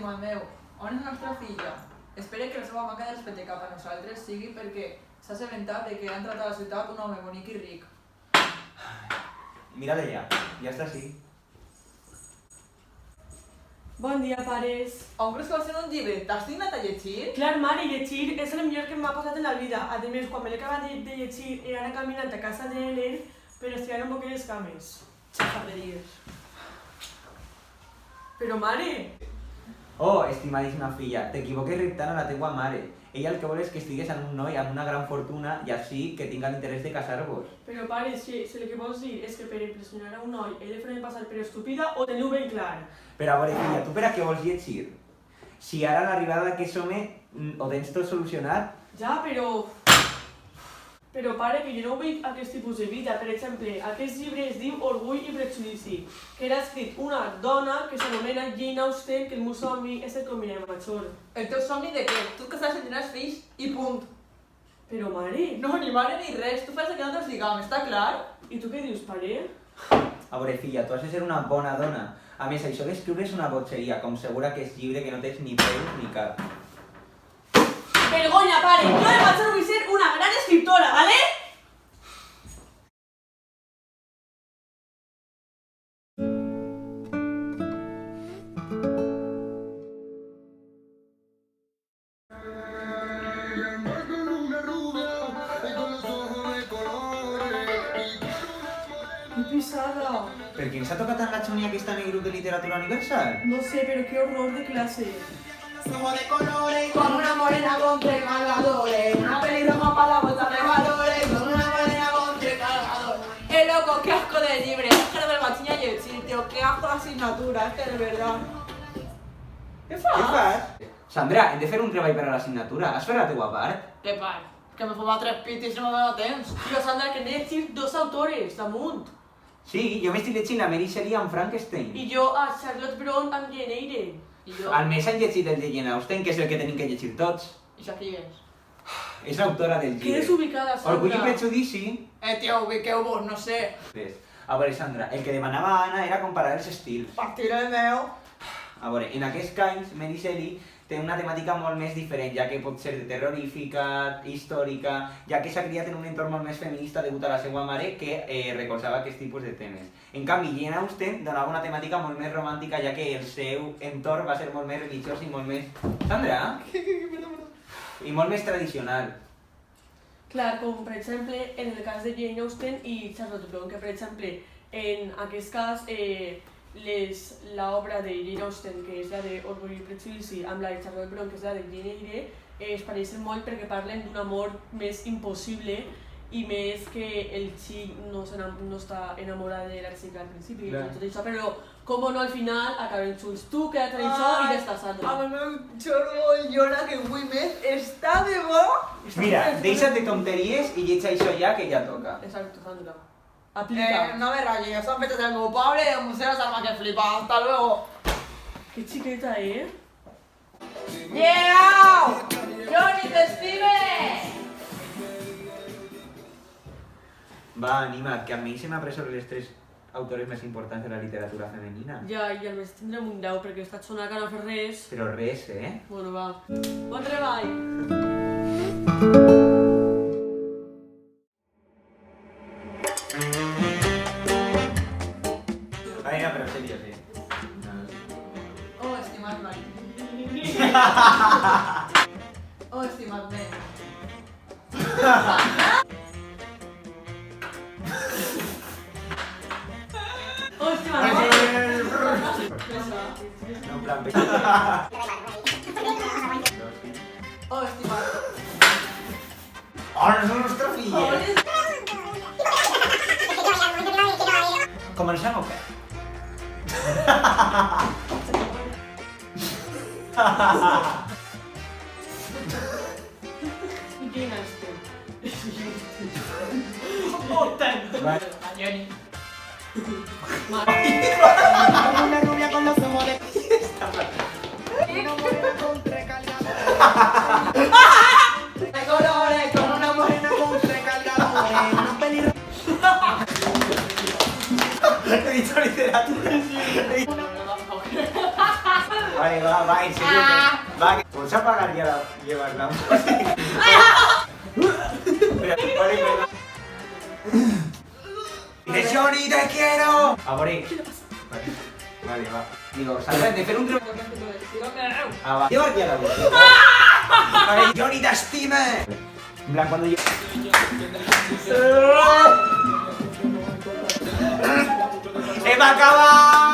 estimat meu, on és la nostra filla? Espere que la seva manca de respecte cap a nosaltres sigui perquè s'ha assabentat de que ha entrat a la ciutat un home bonic i ric. Mira d'ella, ja està així. Bon dia, pares. On creus que va ser un llibre? T'has dignat a llegir? Clar, mare, llegir és el millor que m'ha passat en la vida. A més, quan me l'he acabat de llegir, he anat caminant a casa de l'Helen, però estirant un poc les cames. Xafarderies. Però, mare... Oh, estimadíssima filla, t'equivoques reptant a la teua mare. Ella el que vol és que estigues amb un noi amb una gran fortuna i així que tinga l'interès de casar-vos. Però, pare, si el que vols dir és que per impressionar a un noi he de fer passar per estúpida o teniu ben clar? Però a veure, filla, tu per a què vols llegir? Si ara a l'arribada d'aquest home ho tens tot solucionat? Ja, però... Però, pare, que jo no vull aquest tipus de vida. Per exemple, aquest llibre es diu Orgull i Prejudici, que era escrit una dona que s'anomena Jane Austen, que el meu somni és el combinar major. El teu somni de què? Tu que saps que tindràs fills i punt. Però, mare... No, ni mare ni res, tu fas el que nosaltres diguem, està clar? I tu què dius, pare? A veure, filla, tu has de ser una bona dona. A més, això d'escriure és una botxeria, com segura que és llibre que no tens ni peus ni cap. Vergonya, pare! Jo de major vull ser una gran escriptora, ¿vale? ¡Qué pisada! Per què ens ha tocat tant la Xoni aquesta en el grup de literatura universal? No sé, pero qué horror de clase. Somos de colores, con una morena con tres cargadores. Una pelirroja para la bolsa de valores, con una morena con tres cargadores. Loco, qué asco de libre. Es que no me vaig ni a llegir, tío. Qué asco de asignatura, es que de verdad. Què fas? Què fas? Sandra, hem de fer un treball per a l'assignatura. Has fet la teua part? Què part? Que me fuma tres pitis i no me dona temps. Tio, Sandra, que n'he llegit dos autores, damunt. Sí, jo m'estic llegint la Mary Shelley amb Frankenstein. I jo a Charlotte Brontë amb Jane Eyre. I jo... Almenys han llegit el de Jane Austen, que és el que tenim que llegir tots. I això qui és? És l'autora del Que llibre. és ubicada, Sandra. Orgull i Prejudici. Tio, ubiqueu-vos, no sé. A veure, Sandra, el que demanava Anna era comparar els estils. Partiré el meu. A veure, en aquests anys, Mary Shelley té una temàtica molt més diferent, ja que pot ser terrorífica, històrica, ja que s'ha criat en un entorn molt més feminista degut a la seva mare que recolzava aquest tipus de temes. En canvi, Jane Austen donava una temàtica molt més romàntica, ja que el seu entorn va ser molt més religiós i molt més... Sandra? I molt més tradicional. Clar, com per exemple en el cas de Jane Austen i Charlotte Brontë, que per exemple en aquest cas l'obra de Jane Austen, que és la de Orgull i Prejudici, amb la de Charlotte Brontë, que és la de Jane Eyre, es pareixen molt perquè parlen d'un amor més impossible i més que el xic no està enamorat de la xica al principi, Clar. tot això, però com no al final acaben junts. Tu queda't en això i ja està, Sandra. Amb el meu xorro llora que vull més. Està de bo? Mira, deixa't de tonteries i lletja això ja, que ja toca. Exacto, Sandra. Aplica. No me rayes, son fechas del meu pobre y museo de arma que flipa. Hasta luego. Qué chiqueta, ¿eh? ¡Yeah! ¡Johnny, te estime! Va, anima't, que a mi se m'ha pres sobre les tres autores més importants de la literatura femenina. Ja, i a més tindrem un 10 perquè està sonant que no fa res. Però res, eh? Bueno, va. Bon treball! Vinga, però seriós, eh? Oh, estimat mai. Oh, estimat nen. Hòstia, No, en plan, Oh, estimat. Oh, no és la nostra filla! Comencem o què? Jane Austen. Va. Johnny. Una rubia con los ojos de... Una morena con tres cargadores. De colores, con una Una morena con tres cargadores. Una pelirroja. He dicho literatura. Vale, va, en serio. Va, vamos a pagar ya llevarla. Vale, perdón. ¡Dice Johnny, te quiero! Amore. Vale, va. Digo, salve de fer un truc. Ah, va. Llevar ya la voz. Vale, Johnny, t'estime! En plan, cuando yo... ¡Hem acabat!